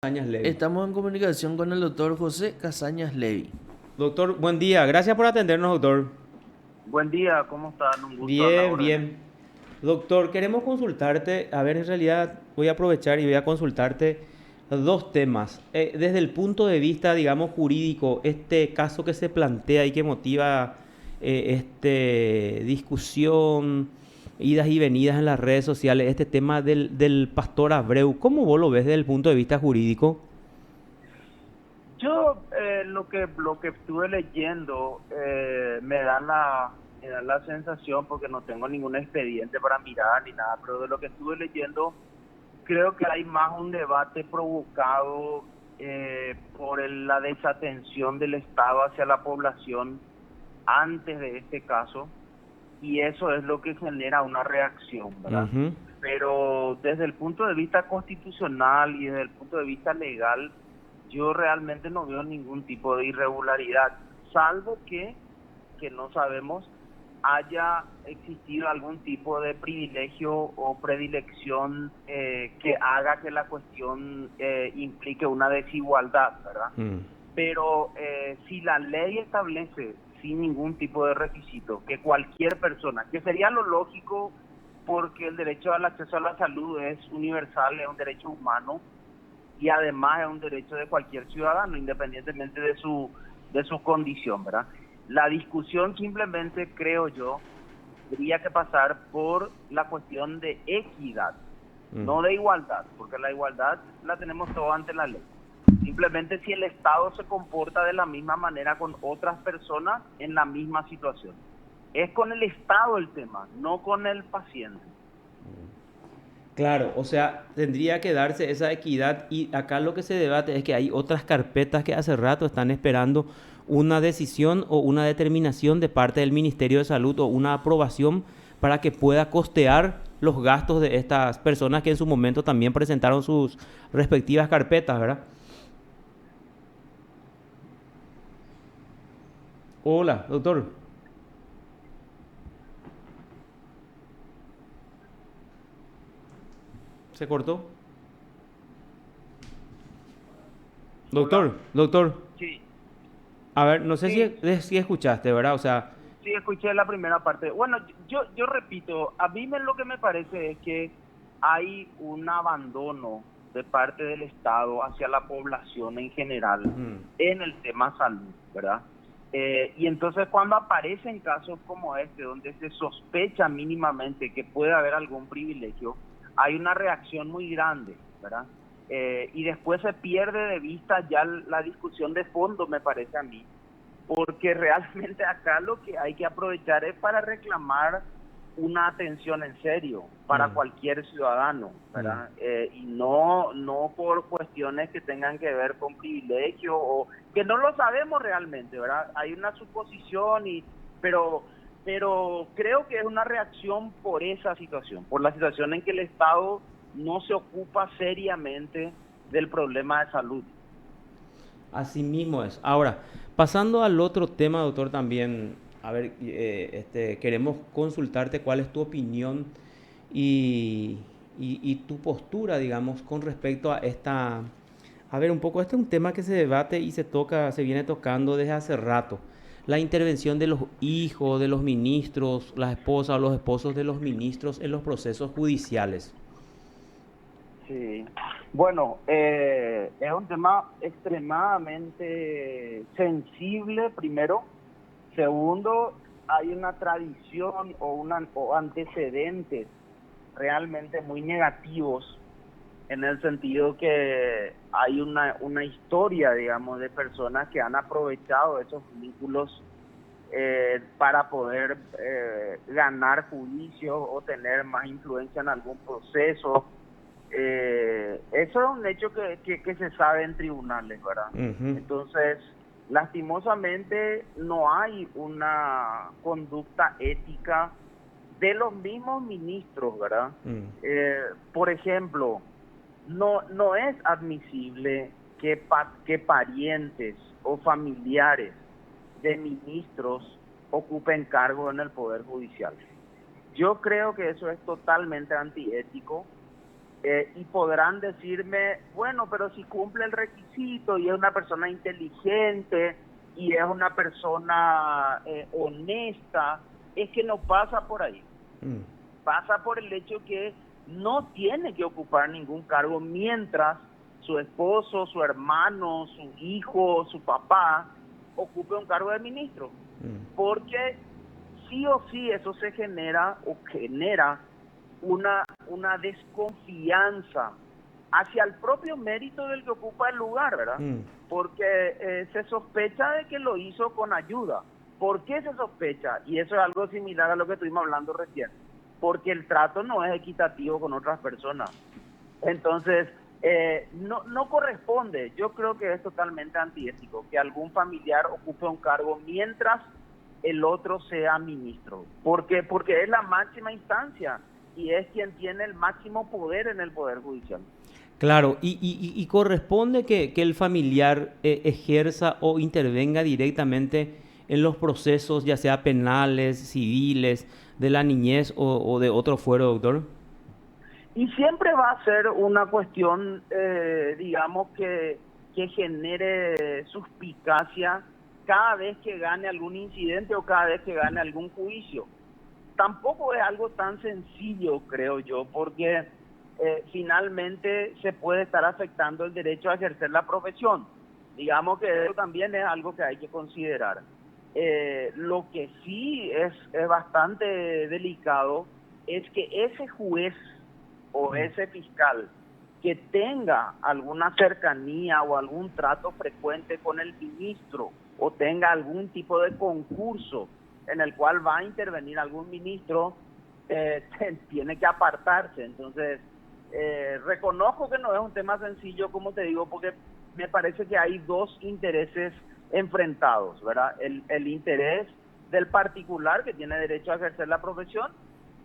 Casañas Levy. Estamos en comunicación con el doctor José Casañas Levy. Doctor, buen día. Gracias por atendernos, doctor. Buen día, ¿cómo están? Un gusto a las Bien, órdenes. bien. Doctor, queremos consultarte. A ver, en realidad voy a aprovechar y voy a consultarte dos temas. Desde el punto de vista, digamos, jurídico, este caso que se plantea y que motiva discusión, idas y venidas en las redes sociales, este tema del pastor Abreu, ¿cómo vos lo ves desde el punto de vista jurídico? Yo lo que estuve leyendo me da la sensación, porque no tengo ningún expediente para mirar ni nada, pero de lo que estuve leyendo creo que hay más un debate provocado por la desatención del Estado hacia la población antes de este caso, y eso es lo que genera una reacción, ¿verdad? Ujú. Pero desde el punto de vista constitucional y desde el punto de vista legal, yo realmente no veo ningún tipo de irregularidad, salvo que no sabemos, haya existido algún tipo de privilegio o predilección que haga que la cuestión implique una desigualdad, ¿verdad? Mm. Pero si la ley establece sin ningún tipo de requisito que cualquier persona, que sería lo lógico, porque el derecho al acceso a la salud es universal, es un derecho humano y además es un derecho de cualquier ciudadano, independientemente de su condición, ¿verdad? La discusión simplemente, creo yo, tendría que pasar por la cuestión de equidad, Mm. no de igualdad, porque la igualdad la tenemos todos ante la ley. Simplemente si el Estado se comporta de la misma manera con otras personas en la misma situación. Es con el Estado el tema, no con el paciente. Claro, o sea, tendría que darse esa equidad y acá lo que se debate es que hay otras carpetas que hace rato están esperando una decisión o una determinación de parte del Ministerio de Salud o una aprobación para que pueda costear los gastos de estas personas que en su momento también presentaron sus respectivas carpetas, ¿verdad? Hola, doctor. ¿Se cortó? Hola. Doctor. Sí, A ver, no sé sí, si escuchaste, ¿verdad? O sea, sí, escuché la primera parte. Bueno, yo repito, a mí lo que me parece es que hay un abandono de parte del Estado hacia la población en general mm, en el tema salud, ¿verdad? Y entonces cuando aparecen casos como este, donde se sospecha mínimamente que puede haber algún privilegio, hay una reacción muy grande, ¿verdad? Y después se pierde de vista ya la discusión de fondo, me parece a mí, porque realmente acá lo que hay que aprovechar es para reclamar una atención en serio para mm, cualquier ciudadano, mm. ¿verdad? Y no por cuestiones que tengan que ver con privilegio o que no lo sabemos realmente, ¿verdad? Hay una suposición pero creo que es una reacción por esa situación, por la situación en que el Estado no se ocupa seriamente del problema de salud. Así mismo es. Ahora, pasando al otro tema, doctor, también, a ver, queremos consultarte cuál es tu opinión y, y tu postura, digamos, con respecto a esta. A ver, un poco, este es un tema que se debate y se toca, se viene tocando desde hace rato. La intervención de los hijos, de los ministros, las esposas o los esposos de los ministros en los procesos judiciales. Sí, bueno, es un tema extremadamente sensible, primero. Segundo, hay una tradición o antecedentes realmente muy negativos, en el sentido que hay una historia, digamos, de personas que han aprovechado esos vínculos para poder ganar juicios o tener más influencia en algún proceso. Eso es un hecho que se sabe en tribunales, ¿verdad? Ujú. Entonces, lastimosamente no hay una conducta ética de los mismos ministros, ¿verdad? Mm. Eh, por ejemplo, no es admisible que parientes o familiares de ministros ocupen cargos en el Poder Judicial. Yo creo que eso es totalmente antiético, Y podrán decirme, bueno, pero si cumple el requisito y es una persona inteligente y es una persona honesta, es que no pasa por ahí. Pasa por el hecho que no tiene que ocupar ningún cargo mientras su esposo, su hermano, su hijo, su papá ocupe un cargo de ministro. Porque sí o sí eso se genera o genera una desconfianza hacia el propio mérito del que ocupa el lugar, ¿verdad? Porque se sospecha de que lo hizo con ayuda. ¿Por qué se sospecha? Y eso es algo similar a lo que estuvimos hablando recién. Porque el trato no es equitativo con otras personas. Entonces, no corresponde. Yo creo que es totalmente antiético que algún familiar ocupe un cargo mientras el otro sea ministro. Porque es la máxima instancia y es quien tiene el máximo poder en el Poder Judicial. Claro, y corresponde que el familiar ejerza o intervenga directamente en los procesos, ya sea penales, civiles, de la niñez o de otro fuero, doctor. Y siempre va a ser una cuestión, digamos, que genere suspicacia cada vez que gane algún incidente o cada vez que gane algún juicio. Tampoco es algo tan sencillo, creo yo, porque finalmente se puede estar afectando el derecho a ejercer la profesión. Digamos que eso también es algo que hay que considerar. Lo que sí es bastante delicado es que ese juez o ese fiscal que tenga alguna cercanía o algún trato frecuente con el ministro o tenga algún tipo de concurso en el cual va a intervenir algún ministro, tiene que apartarse. Entonces, reconozco que no es un tema sencillo, como te digo, porque me parece que hay dos intereses enfrentados, ¿verdad? El interés del particular que tiene derecho a ejercer la profesión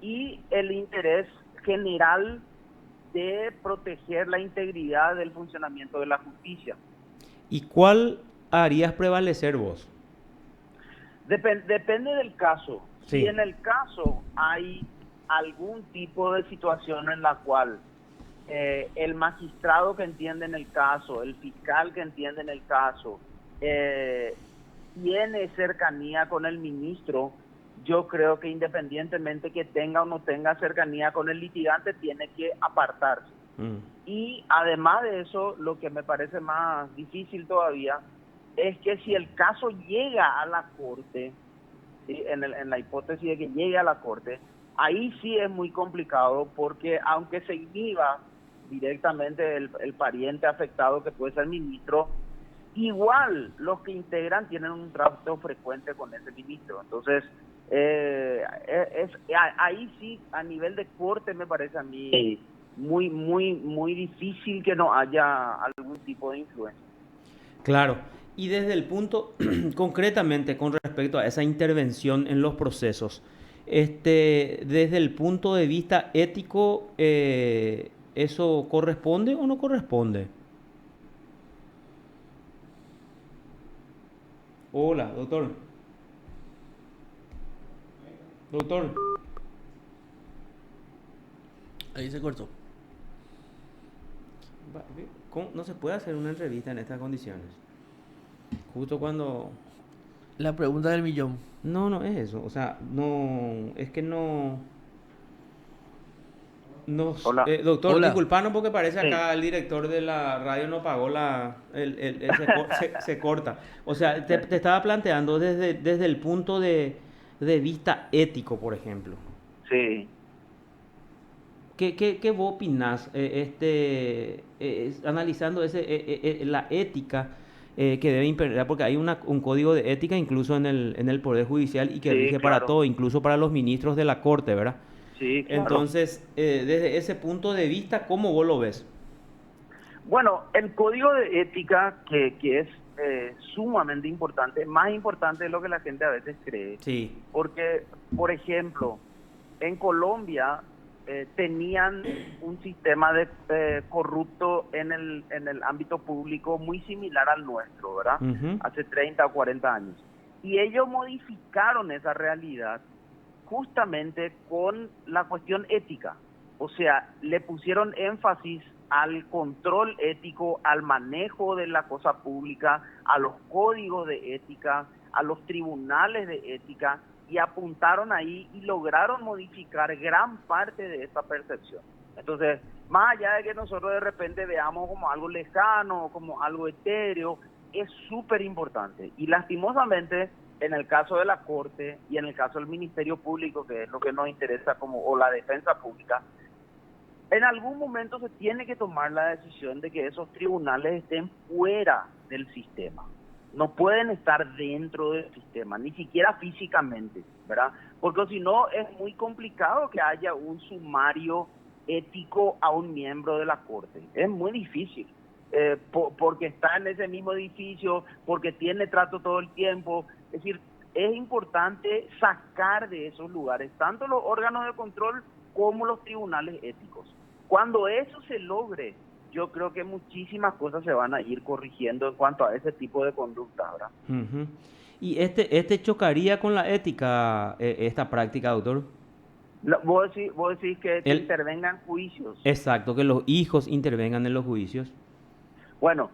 y el interés general de proteger la integridad del funcionamiento de la justicia. ¿Y cuál harías prevalecer vos? Depende del caso. Sí. Si en el caso hay algún tipo de situación en la cual el magistrado que entiende en el caso, el fiscal que entiende en el caso, tiene cercanía con el ministro, yo creo que independientemente que tenga o no tenga cercanía con el litigante, tiene que apartarse. Y además de eso, lo que me parece más difícil todavía es que si el caso llega a la corte, ¿sí? en la hipótesis de que llegue a la corte, ahí sí es muy complicado porque aunque se inhiba directamente el pariente afectado que puede ser ministro, igual los que integran tienen un trato frecuente con ese ministro. Entonces, ahí sí, a nivel de corte me parece a mí muy difícil que no haya algún tipo de influencia. Claro, y desde el punto, concretamente con respecto a esa intervención en los procesos, desde el punto de vista ético, ¿eso corresponde o no corresponde? Hola, doctor. Doctor. Ahí se cortó. ¿Cómo? No se puede hacer una entrevista en estas condiciones. Justo cuando... La pregunta del millón. No es eso. O sea, no... Es que no... Hola. Doctor, Hola. disculpanos porque parece Sí. acá el director de la radio no pagó se corta. O sea, te estaba planteando desde el punto de vista ético, por ejemplo. Sí. ¿Qué vos opinás analizando la ética que debe imperar? Porque hay un código de ética incluso en el Poder Judicial y que Sí, rige para claro. todo, incluso para los ministros de la Corte, ¿verdad? Sí, claro. Entonces, desde ese punto de vista, ¿cómo vos lo ves? Bueno, el código de ética que es sumamente importante, más importante de lo que la gente a veces cree, Sí. porque, por ejemplo, en Colombia tenían un sistema de corrupto en el ámbito público muy similar al nuestro, ¿verdad? Uh-huh. Hace 30 o 40 años. Y ellos modificaron esa realidad justamente con la cuestión ética. O sea, le pusieron énfasis al control ético, al manejo de la cosa pública, a los códigos de ética, a los tribunales de ética, y apuntaron ahí y lograron modificar gran parte de esa percepción. Entonces, más allá de que nosotros de repente veamos como algo lejano, como algo etéreo, es súper importante. Y lastimosamente, en el caso de la Corte y en el caso del Ministerio Público, que es lo que nos interesa, o la defensa pública, en algún momento se tiene que tomar la decisión de que esos tribunales estén fuera del sistema. No pueden estar dentro del sistema, ni siquiera físicamente, ¿verdad? Porque si no, es muy complicado que haya un sumario ético a un miembro de la Corte. Es muy difícil, porque está en ese mismo edificio, porque tiene trato todo el tiempo. Es decir, es importante sacar de esos lugares tanto los órganos de control como los tribunales éticos. Cuando eso se logre, yo creo que muchísimas cosas se van a ir corrigiendo en cuanto a ese tipo de conducta, ¿verdad? Ujú. ¿Y este chocaría con la ética, esta práctica, doctor? Vos decís que intervengan juicios. Exacto, que los hijos intervengan en los juicios. Bueno,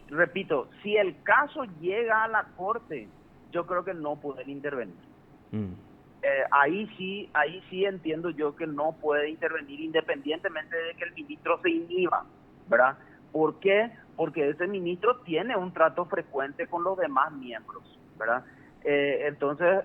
repito, si el caso llega a la Corte, yo creo que no pueden intervenir. Ahí sí entiendo yo que no puede intervenir independientemente de que el ministro se inhiba, ¿verdad? ¿Por qué? Porque ese ministro tiene un trato frecuente con los demás miembros, ¿verdad? Entonces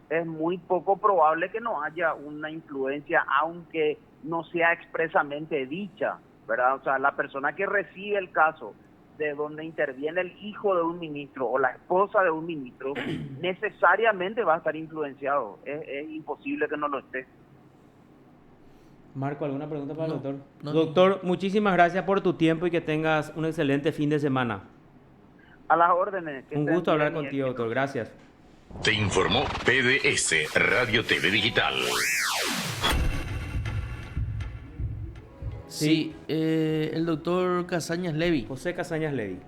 es muy poco probable que no haya una influencia, aunque no sea expresamente dicha, ¿verdad? O sea, la persona que recibe el caso de donde interviene el hijo de un ministro o la esposa de un ministro, necesariamente va a estar influenciado. Es imposible que no lo esté. Marco, ¿alguna pregunta para el doctor? No. Doctor, muchísimas gracias por tu tiempo y que tengas un excelente fin de semana. A las órdenes. Un gusto hablar contigo, doctor. Gracias. Te informó PDS Radio TV Digital. Sí, el doctor Casañas Levy. José Casañas Levy.